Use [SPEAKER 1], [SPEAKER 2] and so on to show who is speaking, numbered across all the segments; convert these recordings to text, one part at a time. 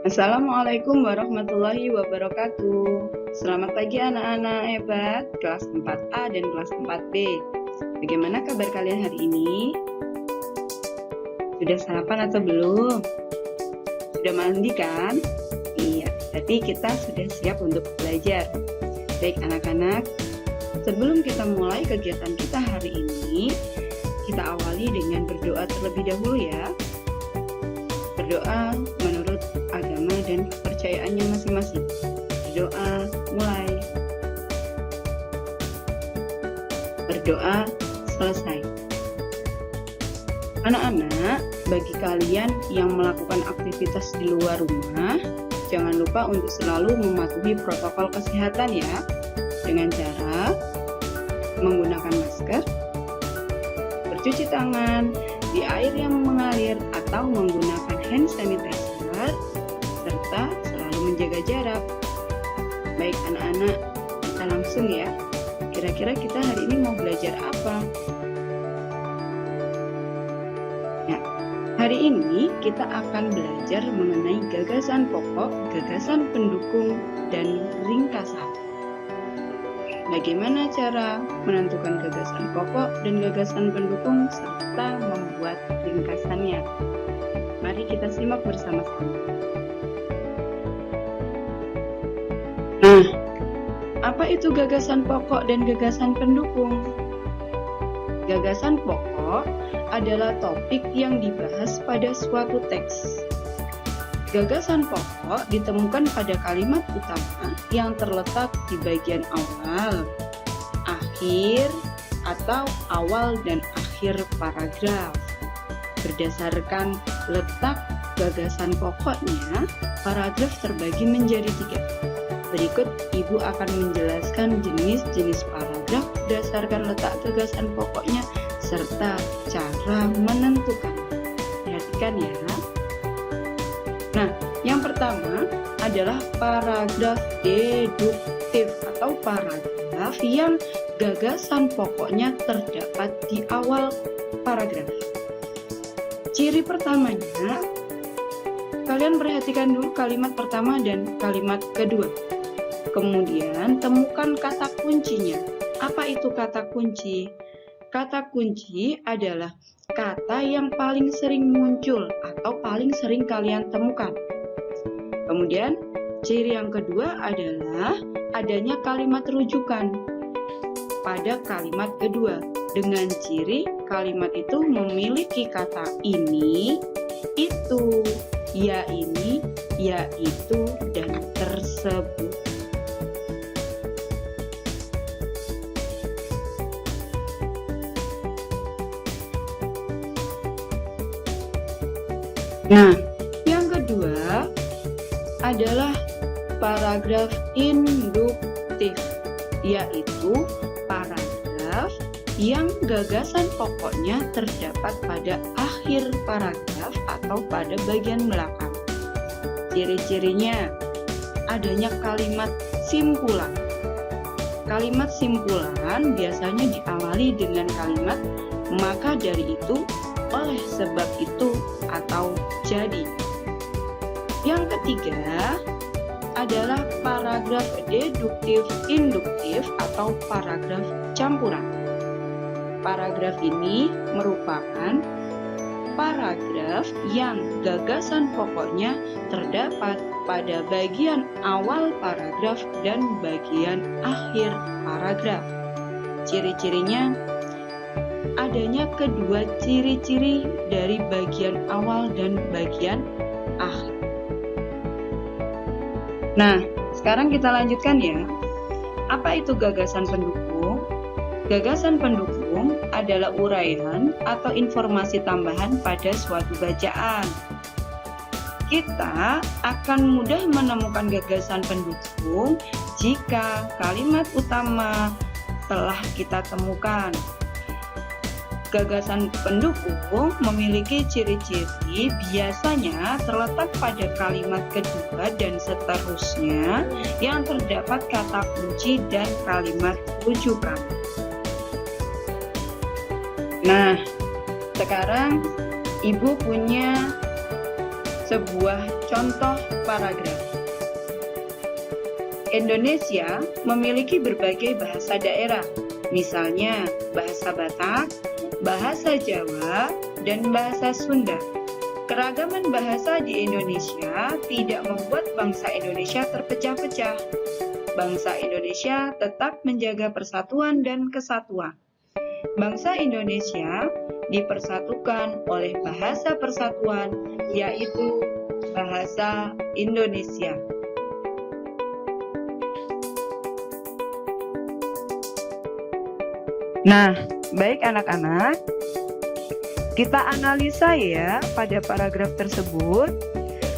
[SPEAKER 1] Assalamualaikum warahmatullahi wabarakatuh. Selamat pagi anak-anak hebat kelas 4A dan kelas 4B. Bagaimana kabar kalian hari ini? Sudah sarapan atau belum? Sudah mandi kan? Iya, berarti kita sudah siap untuk belajar. Baik anak-anak, sebelum kita mulai kegiatan kita hari ini, kita awali dengan berdoa terlebih dahulu ya. Berdoa menurut agama dan kepercayaannya masing-masing. Berdoa mulai. Berdoa selesai. Anak-anak, bagi kalian yang melakukan aktivitas di luar rumah, jangan lupa untuk selalu mematuhi protokol kesehatan ya, dengan cara menggunakan masker, bercuci tangan di air yang mengalir atau menggunakan hand sanitizer, serta selalu menjaga jarak. Baik anak-anak, kita langsung ya. Kira-kira kita hari ini mau belajar apa? Ya, hari ini kita akan belajar mengenai gagasan pokok, gagasan pendukung, dan ringkasan. Bagaimana cara menentukan gagasan pokok dan gagasan pendukung serta membuat ringkasannya? Mari kita simak bersama-sama. Nah, apa itu gagasan pokok dan gagasan pendukung? Gagasan pokok adalah topik yang dibahas pada suatu teks. Gagasan pokok ditemukan pada kalimat utama yang terletak di bagian awal, akhir, atau awal dan akhir paragraf. Berdasarkan letak gagasan pokoknya, paragraf terbagi menjadi 3. Berikut Ibu akan menjelaskan jenis-jenis paragraf berdasarkan letak gagasan pokoknya serta cara menentukan. Perhatikan ya. Nah, yang pertama adalah paragraf deduktif atau paragraf yang gagasan pokoknya terdapat di awal paragraf. Ciri pertamanya, kalian perhatikan dulu kalimat pertama dan kalimat kedua. Kemudian temukan kata kuncinya. Apa itu kata kunci? Kata kunci adalah kata yang paling sering muncul atau paling sering kalian temukan. Kemudian, ciri yang kedua adalah adanya kalimat rujukan pada kalimat kedua. Dengan ciri kalimat itu memiliki kata ini, itu, ya ini, ya itu, dan tersebut. Nah, yang kedua adalah paragraf induktif, yaitu paragraf yang gagasan pokoknya terdapat pada akhir paragraf atau pada bagian belakang. Ciri-cirinya adanya kalimat simpulan. Kalimat simpulan biasanya diawali dengan kalimat maka dari itu, oleh sebab itu, atau jadi. Yang ketiga adalah paragraf deduktif induktif atau paragraf campuran. Paragraf ini merupakan paragraf yang gagasan pokoknya terdapat pada bagian awal paragraf dan bagian akhir paragraf. Ciri-cirinya adanya kedua ciri-ciri dari bagian awal dan bagian akhir. Nah, sekarang kita lanjutkan ya. Apa itu gagasan pendukung? Gagasan pendukung adalah uraian atau informasi tambahan pada suatu bacaan. Kita akan mudah menemukan gagasan pendukung jika kalimat utama telah kita temukan. Gagasan pendukung memiliki ciri-ciri biasanya terletak pada kalimat kedua dan seterusnya yang terdapat kata kunci dan kalimat rujukan. Nah, sekarang Ibu punya Sebuah contoh paragraf. Indonesia memiliki berbagai bahasa daerah, misalnya bahasa Batak, bahasa Jawa, dan bahasa Sunda. Keragaman bahasa di Indonesia tidak membuat bangsa Indonesia terpecah-pecah. Bangsa Indonesia tetap menjaga persatuan dan kesatuan. Bangsa Indonesia dipersatukan oleh bahasa persatuan, yaitu bahasa Indonesia. Nah, baik anak-anak, kita analisa ya pada paragraf tersebut.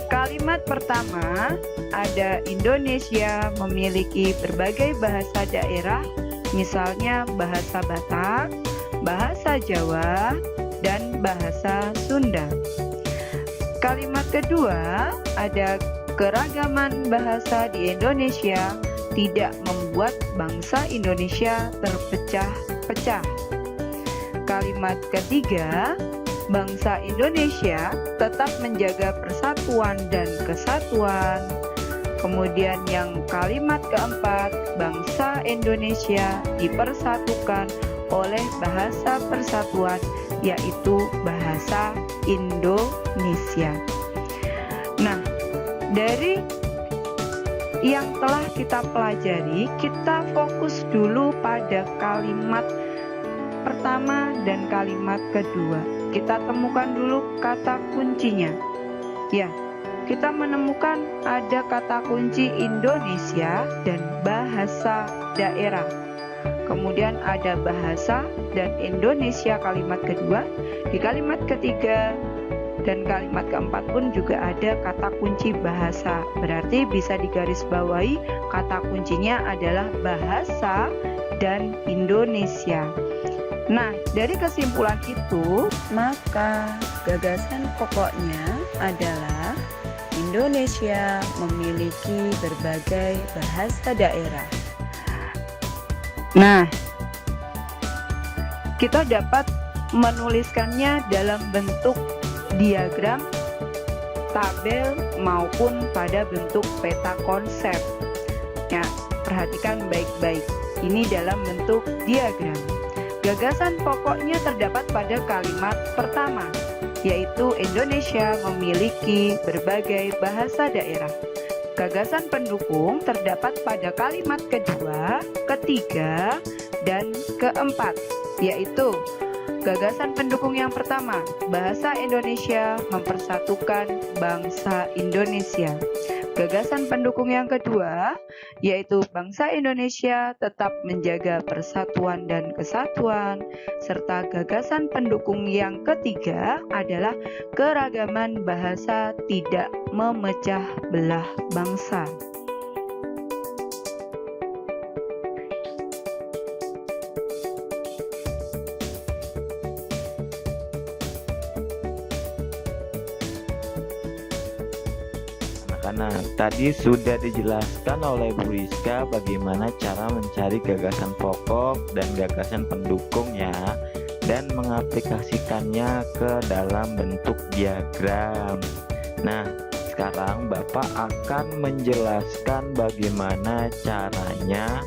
[SPEAKER 1] Kalimat pertama ada Indonesia memiliki berbagai bahasa daerah, misalnya bahasa Batak, bahasa Jawa, dan bahasa Sunda. Kalimat kedua ada keragaman bahasa di Indonesia tidak membuat bangsa Indonesia terpecah-pecah. Kalimat ketiga, bangsa Indonesia tetap menjaga persatuan dan kesatuan. Kemudian yang kalimat keempat, bangsa Indonesia dipersatukan oleh bahasa persatuan, yaitu bahasa Indonesia. Nah, dari yang telah kita pelajari, kita fokus dulu pada kalimat pertama dan kalimat kedua. Kita temukan dulu kata kuncinya. Ya, kita menemukan ada kata kunci Indonesia dan bahasa daerah. Kemudian ada bahasa dan Indonesia kalimat kedua. Di kalimat ketiga dan kalimat keempat pun juga ada kata kunci bahasa. Berarti bisa digarisbawahi kata kuncinya adalah bahasa dan Indonesia. Nah, dari kesimpulan itu, maka gagasan pokoknya adalah Indonesia memiliki berbagai bahasa daerah. Nah, kita dapat menuliskannya dalam bentuk diagram, tabel, maupun pada bentuk peta konsep. Ya, perhatikan baik-baik. Ini dalam bentuk diagram. Gagasan pokoknya terdapat pada kalimat pertama, yaitu Indonesia memiliki berbagai bahasa daerah. Gagasan pendukung terdapat pada kalimat kedua, ketiga, dan keempat, yaitu gagasan pendukung yang pertama, bahasa Indonesia mempersatukan bangsa Indonesia. Gagasan pendukung yang kedua, yaitu bangsa Indonesia tetap menjaga persatuan dan kesatuan, serta gagasan pendukung yang ketiga adalah keragaman bahasa tidak memecah belah bangsa.
[SPEAKER 2] Karena tadi sudah dijelaskan oleh Bu Rizka bagaimana cara mencari gagasan pokok dan gagasan pendukungnya dan mengaplikasikannya ke dalam bentuk diagram. Nah, sekarang Bapak akan menjelaskan bagaimana caranya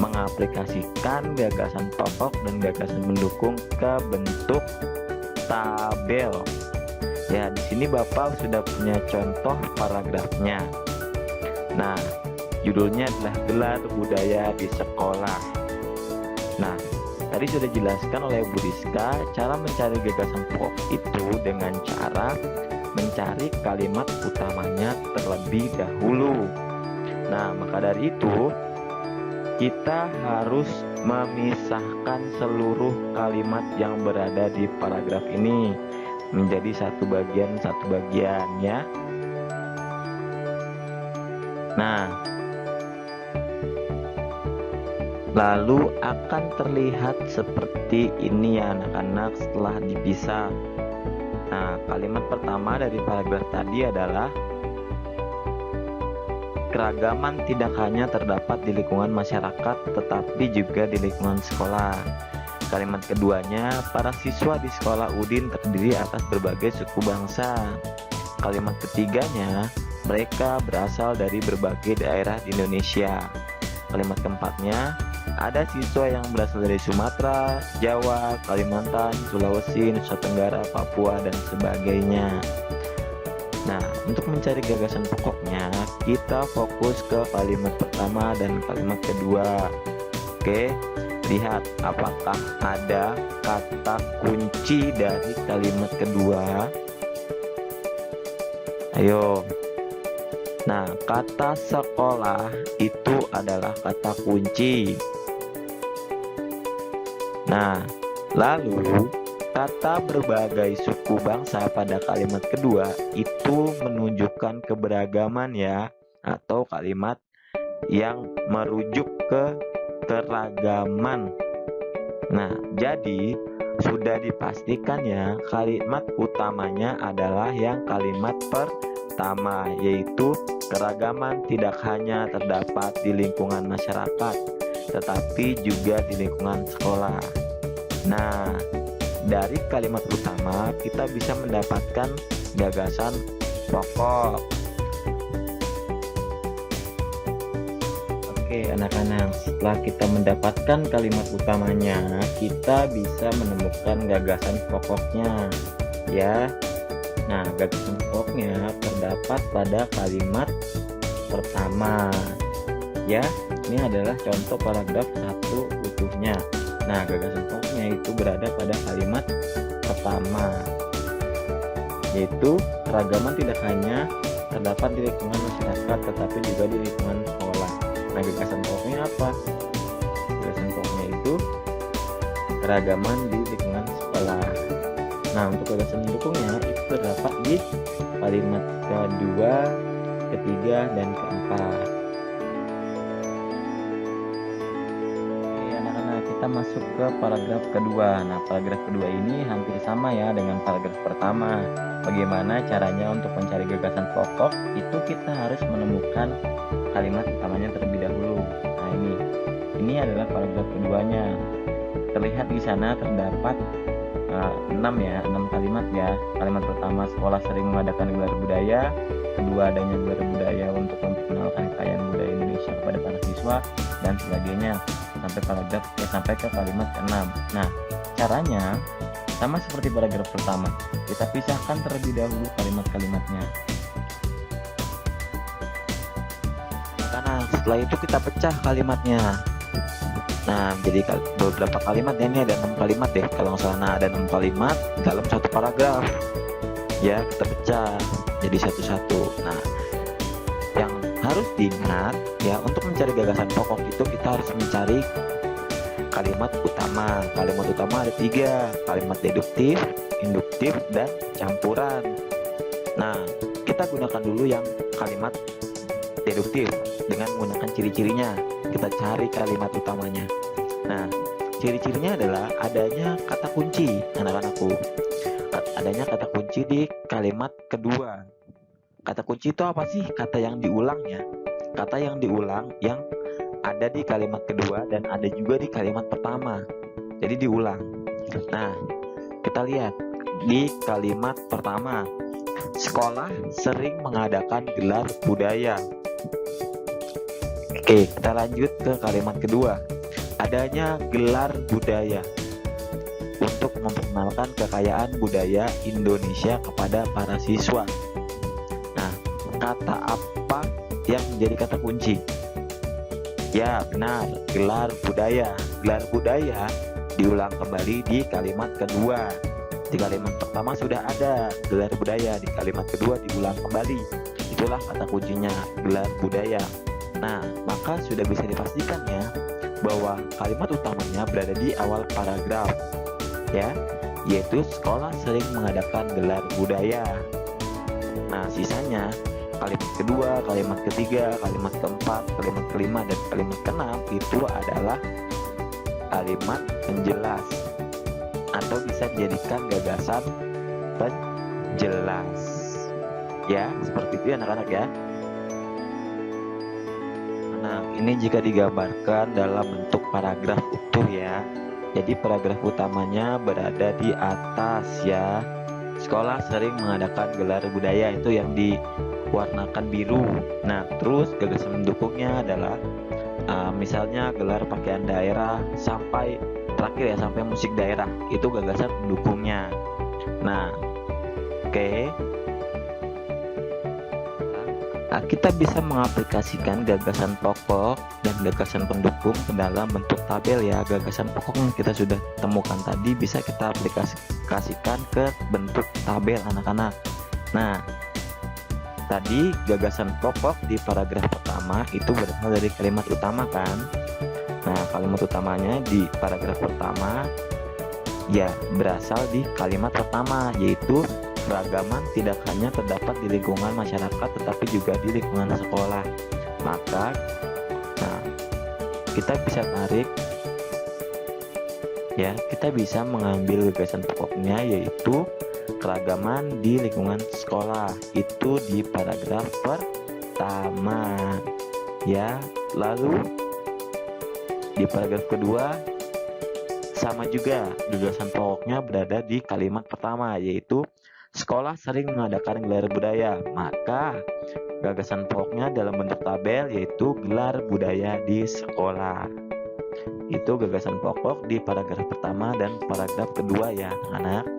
[SPEAKER 2] mengaplikasikan gagasan pokok dan gagasan pendukung ke bentuk tabel. Ya, di sini Bapak sudah punya contoh paragrafnya. Nah, judulnya adalah Gelar Budaya di Sekolah. Nah, tadi sudah dijelaskan oleh Bu Rizka cara mencari gagasan pokok itu dengan cara mencari kalimat utamanya terlebih dahulu. Nah, maka dari itu kita harus memisahkan seluruh kalimat yang berada di paragraf ini menjadi satu bagian ya. Nah, lalu akan terlihat seperti ini ya anak-anak setelah dipisah. Nah, kalimat pertama dari paragraf tadi adalah keragaman tidak hanya terdapat di lingkungan masyarakat tetapi juga di lingkungan sekolah. Kalimat keduanya, para siswa di sekolah Udin terdiri atas berbagai suku bangsa. kalimat ketiganya, mereka berasal dari berbagai daerah di Indonesia. Kalimat keempatnya, ada siswa yang berasal dari Sumatera, Jawa, Kalimantan, Sulawesi, Nusa Tenggara, Papua, dan sebagainya. Nah, untuk mencari gagasan pokoknya, kita fokus ke kalimat pertama dan kalimat kedua. Oke, lihat apakah ada kata kunci dari kalimat kedua. Ayo. Nah, kata sekolah itu adalah kata kunci. Nah, lalu kata berbagai suku bangsa pada kalimat kedua itu menunjukkan keberagaman ya, atau kalimat yang merujuk ke keragaman. Nah, jadi sudah dipastikan ya, kalimat utamanya adalah yang kalimat pertama, yaitu keragaman tidak hanya terdapat di lingkungan masyarakat, tetapi juga di lingkungan sekolah. Nah, dari kalimat utama kita bisa mendapatkan gagasan pokok. Oke anak-anak, setelah kita mendapatkan kalimat utamanya, kita bisa menemukan gagasan pokoknya ya. Nah, gagasan pokoknya terdapat pada kalimat pertama ya. Ini adalah contoh paragraf 1 utuhnya. Nah, gagasan pokoknya itu berada pada kalimat pertama, yaitu keragaman tidak hanya terdapat di lingkungan masyarakat, tetapi juga di lingkungan sekolah. Nah, gagasan pokoknya apa? Gagasan pokoknya itu keragaman di lingkungan sekolah. Nah, untuk gagasan mendukungnya itu terdapat di kalimat kedua, ketiga, dan keempat. Oke anak-anak, kita masuk ke paragraf kedua. Nah, paragraf kedua ini hampir sama ya dengan paragraf pertama. Bagaimana caranya untuk mencari gagasan pokok? Itu kita harus menemukan kalimat utamanya terlebih dahulu. Nah, ini adalah paragraf keduanya. Terlihat di sana terdapat 6 kalimat ya. Kalimat pertama, sekolah sering mengadakan gelar budaya. Kedua, adanya gelar budaya untuk memperkenalkan kekayaan budaya Indonesia kepada para siswa, dan sebagainya sampai ke kalimat ke-6. Nah, caranya sama seperti paragraf pertama. Kita pisahkan terlebih dahulu kalimat-kalimatnya. Karena setelah itu kita pecah kalimatnya. Nah, jadi beberapa kalimat ya, ini ada 6 kalimat deh kalau nggak salah. Nah, ada 6 kalimat dalam satu paragraf ya, kita pecah jadi satu-satu. Nah, yang harus diingat ya, untuk mencari gagasan pokok itu kita harus mencari kalimat utama. Kalimat utama ada 3, kalimat deduktif, induktif, dan campuran. Nah, kita gunakan dulu yang kalimat deduktif dengan menggunakan ciri-cirinya. Kita cari kalimat utamanya. Nah, ciri-cirinya adalah adanya kata kunci, anak-anakku. Adanya kata kunci di kalimat kedua. Kata kunci itu apa sih? Kata yang diulang ya. Kata yang diulang yang ada di kalimat kedua dan ada juga di kalimat pertama. Jadi diulang. Nah, kita lihat di kalimat pertama. Sekolah sering mengadakan gelar budaya. Oke, kita lanjut ke kalimat kedua. Adanya gelar budaya untuk memperkenalkan kekayaan budaya Indonesia kepada para siswa. Nah, kata apa yang menjadi kata kunci? Ya, benar, gelar budaya. Gelar budaya diulang kembali di kalimat kedua. Di kalimat pertama sudah ada gelar budaya, di kalimat kedua diulang kembali. Itulah kata kuncinya, gelar budaya. Nah, maka sudah bisa dipastikan ya bahwa kalimat utamanya berada di awal paragraf ya, yaitu sekolah sering mengadakan gelar budaya. Nah, sisanya kalimat kedua, kalimat ketiga, kalimat keempat, kalimat kelima, dan kalimat keenam itu adalah kalimat penjelas atau bisa dijadikan gagasan penjelas ya, seperti itu ya anak-anak ya. Nah, ini jika digambarkan dalam bentuk paragraf utuh ya. Jadi paragraf utamanya berada di atas ya. sekolah sering mengadakan gelar budaya, itu yang diwarnakan biru. Nah, terus gagasan mendukungnya adalah misalnya gelar pakaian daerah, sampai terakhir ya, sampai musik daerah, itu gagasan pendukungnya. Nah, oke. Kita bisa mengaplikasikan gagasan pokok dan gagasan pendukung ke dalam bentuk tabel ya. Gagasan pokok yang kita sudah temukan tadi bisa kita aplikasikan ke bentuk tabel anak-anak. Nah, tadi gagasan pokok di paragraf pertama itu berasal dari kalimat utama kan. Nah, kalimat utamanya di paragraf pertama ya berasal di kalimat pertama, yaitu keragaman tidak hanya terdapat di lingkungan masyarakat tetapi juga di lingkungan sekolah. Maka kita bisa tarik ya, kita bisa mengambil gagasan pokoknya, yaitu keragaman di lingkungan sekolah, itu di paragraf pertama ya. Lalu di paragraf kedua sama juga, gagasan pokoknya berada di kalimat pertama, yaitu sekolah sering mengadakan gelar budaya. Maka gagasan pokoknya dalam bentuk tabel, yaitu gelar budaya di sekolah. Itu gagasan pokok di paragraf pertama dan paragraf kedua ya anak-anak.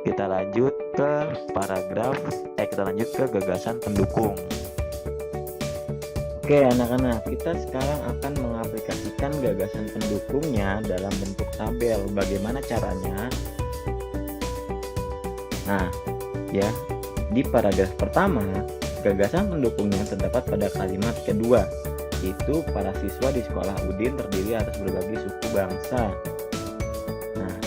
[SPEAKER 2] Kita lanjut ke gagasan pendukung. Oke anak-anak, kita sekarang akan mengaplikasikan gagasan pendukungnya dalam bentuk tabel. Bagaimana caranya? Nah, ya, di paragraf pertama, gagasan pendukungnya terdapat pada kalimat kedua, yaitu para siswa di sekolah Udin terdiri atas berbagai suku bangsa. Nah,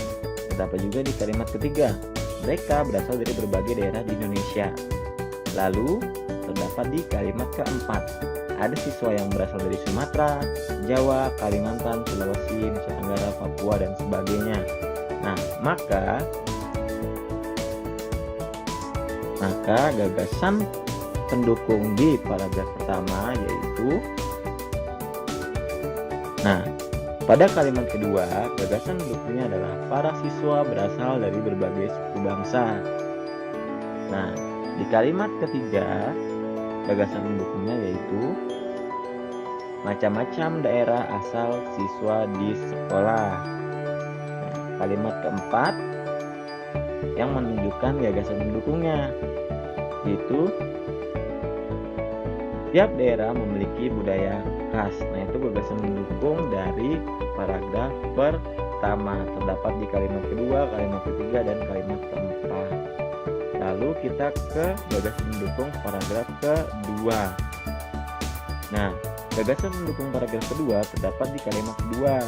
[SPEAKER 2] terdapat juga di kalimat ketiga, mereka berasal dari berbagai daerah di Indonesia. Lalu, terdapat di kalimat keempat, ada siswa yang berasal dari Sumatera, Jawa, Kalimantan, Sulawesi, Nusa Tenggara, Papua, dan sebagainya. Nah, maka gagasan pendukung di paragraf pertama yaitu, nah, pada kalimat kedua, gagasan pendukungnya adalah para siswa berasal dari berbagai suku bangsa. Nah, di kalimat ketiga, gagasan pendukungnya yaitu macam-macam daerah asal siswa di sekolah. Nah, kalimat keempat yang menunjukkan gagasan pendukungnya yaitu tiap daerah memiliki budaya khas. Nah, itu gagasan mendukung dari paragraf pertama, terdapat di kalimat kedua, kalimat ketiga, dan kalimat keempat. Lalu kita ke gagasan mendukung paragraf kedua. Nah, gagasan mendukung paragraf kedua terdapat di kalimat kedua,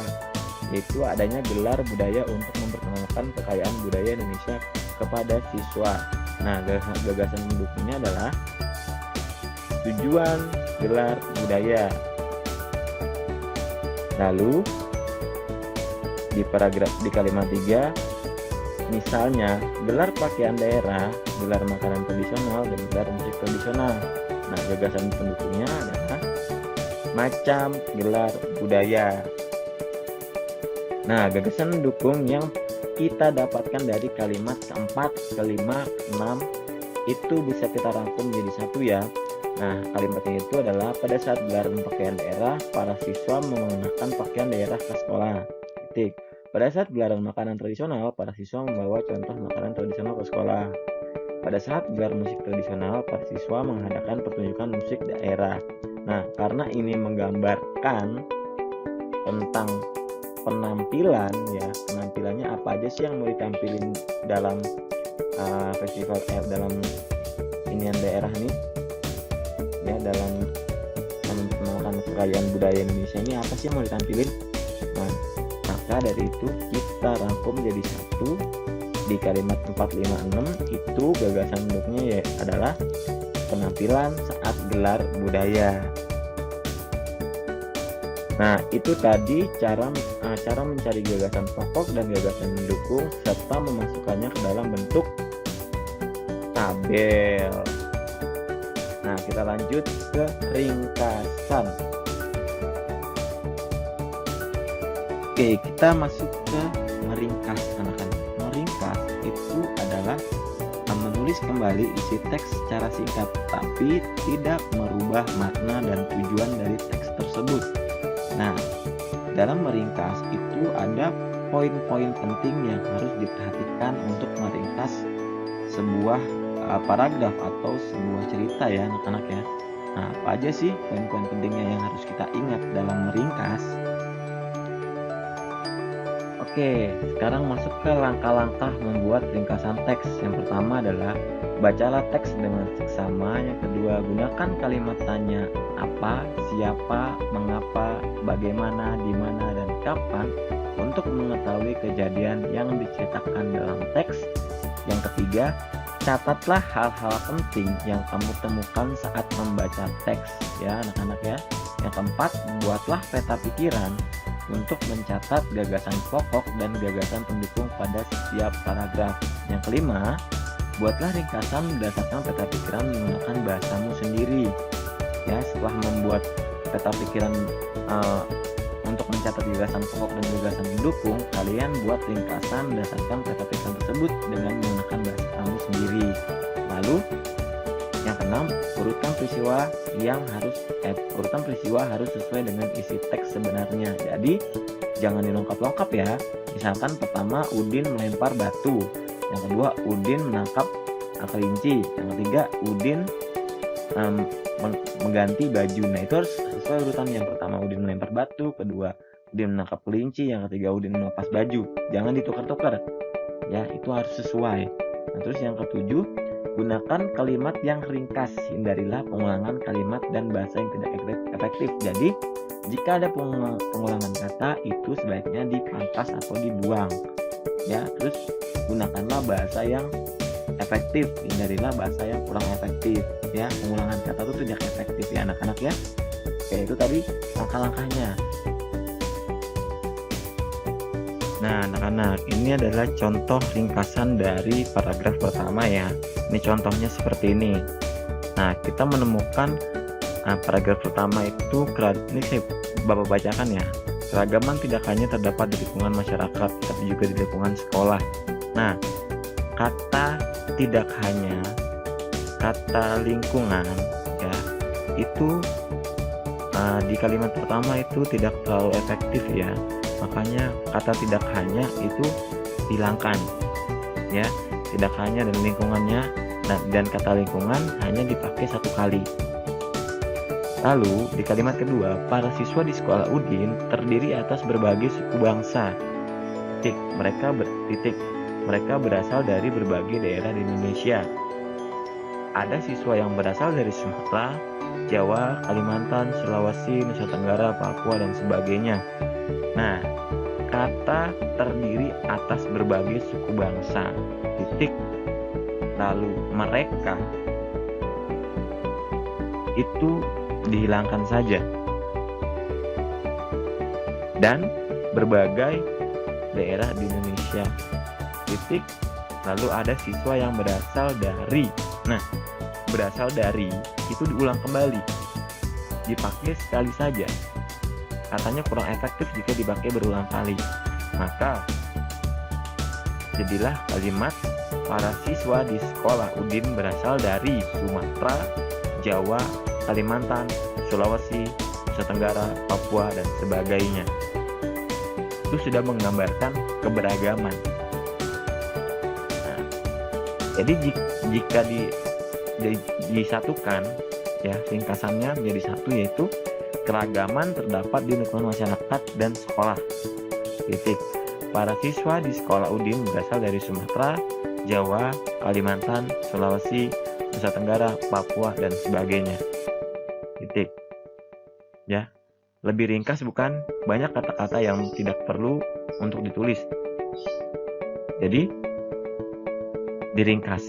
[SPEAKER 2] yaitu adanya gelar budaya untuk memperkenalkan kekayaan budaya Indonesia kepada siswa. Nah, gagasan mendukungnya adalah tujuan gelar budaya. Lalu di kalimat 3, misalnya gelar pakaian daerah, gelar makanan tradisional, dan gelar musik tradisional. Nah, gagasan pendukungnya adalah macam gelar budaya. Nah, gagasan mendukung yang kita dapatkan dari kalimat keempat, kelima, keenam itu bisa kita rangkum menjadi satu ya. Nah, kalimatnya itu adalah pada saat gelaran pakaian daerah, para siswa mengenakan pakaian daerah ke sekolah. Titik. Pada saat gelaran makanan tradisional, para siswa membawa contoh makanan tradisional ke sekolah. Pada saat gelar musik tradisional, para siswa mengadakan pertunjukan musik daerah. Nah, karena ini menggambarkan tentang penampilan ya, penampilannya apa aja sih yang mau ditampilin dalam festival dalam inian daerah nih ya, dalam memperkenalkan kekayaan budaya Indonesia ini apa sih yang mau ditampilin. Nah, maka dari itu kita rangkum jadi satu di kalimat 4, 5, 6 itu gagasan mendukungnya ya adalah penampilan saat gelar budaya. Nah, itu tadi cara mencari gagasan pokok dan gagasan mendukung serta memasukkannya ke dalam bentuk tabel. Nah, kita lanjut ke ringkasan. Oke, kita masuk ke meringkas anak-anak. Meringkas itu adalah Tulis kembali isi teks secara singkat, tapi tidak merubah makna dan tujuan dari teks tersebut. Nah, dalam meringkas itu ada poin-poin penting yang harus diperhatikan untuk meringkas sebuah paragraf atau sebuah cerita ya anak-anak ya. Nah, apa aja sih poin-poin pentingnya yang harus kita ingat dalam meringkas? Oke, sekarang masuk ke langkah-langkah membuat ringkasan teks. Yang pertama adalah bacalah teks dengan seksama. Yang kedua, gunakan kalimat tanya apa, siapa, mengapa, bagaimana, di mana, dan kapan untuk mengetahui kejadian yang diceritakan dalam teks. Yang ketiga, catatlah hal-hal penting yang kamu temukan saat membaca teks ya anak-anak ya. Yang keempat, buatlah peta pikiran untuk mencatat gagasan pokok dan gagasan pendukung pada setiap paragraf. Yang kelima, buatlah ringkasan berdasarkan peta pikiran menggunakan bahasamu sendiri. Ya, setelah membuat peta pikiran untuk mencatat gagasan pokok dan gagasan pendukung, kalian buat ringkasan berdasarkan peta pikiran tersebut dengan menggunakan bahasa kamu sendiri. Lalu yang keenam, urutan peristiwa harus sesuai dengan isi teks sebenarnya. Jadi jangan dilengkap-lengkap ya. Misalkan pertama Udin melempar batu, yang kedua Udin menangkap kelinci, yang ketiga Udin mengganti baju. Nah, itu harus sesuai urutan. Yang pertama Udin melempar batu, kedua Udin menangkap kelinci, yang ketiga Udin melepas baju. Jangan ditukar-tukar ya, itu harus sesuai. Nah, terus yang ketujuh, gunakan kalimat yang ringkas, hindarilah pengulangan kalimat dan bahasa yang tidak efektif. Jadi jika ada pengulangan kata itu sebaiknya dipangkas atau dibuang ya. Terus gunakanlah bahasa yang efektif, hindarilah bahasa yang kurang efektif ya. Pengulangan kata itu tidak efektif ya anak-anak ya. Oke, itu tadi langkah-langkahnya. Nah anak-anak, ini adalah contoh ringkasan dari paragraf pertama ya. Ini contohnya seperti ini. Nah, kita menemukan paragraf pertama itu, ini saya Bapak bacakan ya. Keragaman tidak hanya terdapat di lingkungan masyarakat, tapi juga di lingkungan sekolah. Nah, kata tidak hanya, kata lingkungan ya, itu di kalimat pertama itu tidak terlalu efektif ya. Makanya kata tidak hanya itu hilangkan ya. Tidak hanya dan lingkungannya, dan kata lingkungan hanya dipakai satu kali. Lalu di kalimat kedua, para siswa di sekolah Udin terdiri atas berbagai suku bangsa. Mereka berasal dari berbagai daerah di Indonesia. Ada siswa yang berasal dari Sumatera, Jawa, Kalimantan, Sulawesi, Nusa Tenggara, Papua, dan sebagainya. Nah, kata terdiri atas berbagai suku bangsa, lalu mereka itu dihilangkan saja, dan berbagai daerah di Indonesia, lalu ada siswa yang berasal dari. Nah, berasal dari itu diulang kembali, dipakai sekali saja. Katanya kurang efektif jika dipakai berulang kali. Maka jadilah kalimat para siswa di sekolah Udin berasal dari Sumatera, Jawa, Kalimantan, Sulawesi, Nusa Tenggara, Papua, dan sebagainya. Itu sudah menggambarkan keberagaman. Nah, jadi jika disatukan ya, ringkasannya menjadi satu, yaitu keragaman terdapat di lingkungan masyarakat dan sekolah. Para siswa di sekolah Udin berasal dari Sumatera, Jawa, Kalimantan, Sulawesi, Nusa Tenggara, Papua, dan sebagainya. Ya, lebih ringkas bukan? Banyak kata-kata yang tidak perlu untuk ditulis. Jadi diringkas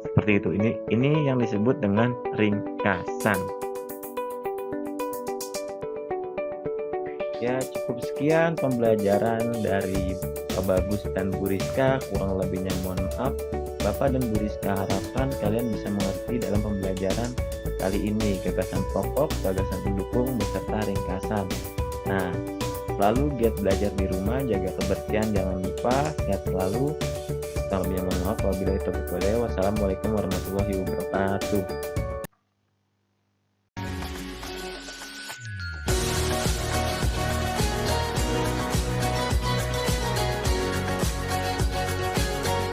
[SPEAKER 2] seperti itu. Ini yang disebut dengan ringkasan. Ya, cukup sekian pembelajaran dari Pak Bagus dan Bu Rizka. Kurang lebihnya mohon maaf. Bapak dan Bu Rizka harapkan kalian bisa mengerti dalam pembelajaran kali ini gagasan pokok, gagasan pendukung, beserta ringkasan. Nah, selalu giat belajar di rumah, jaga kebersihan jangan lupa, sehat selalu. Kurang lebihnya mohon maaf. Wabillahi taufiq wal hidayah. Wassalamualaikum warahmatullahi wabarakatuh.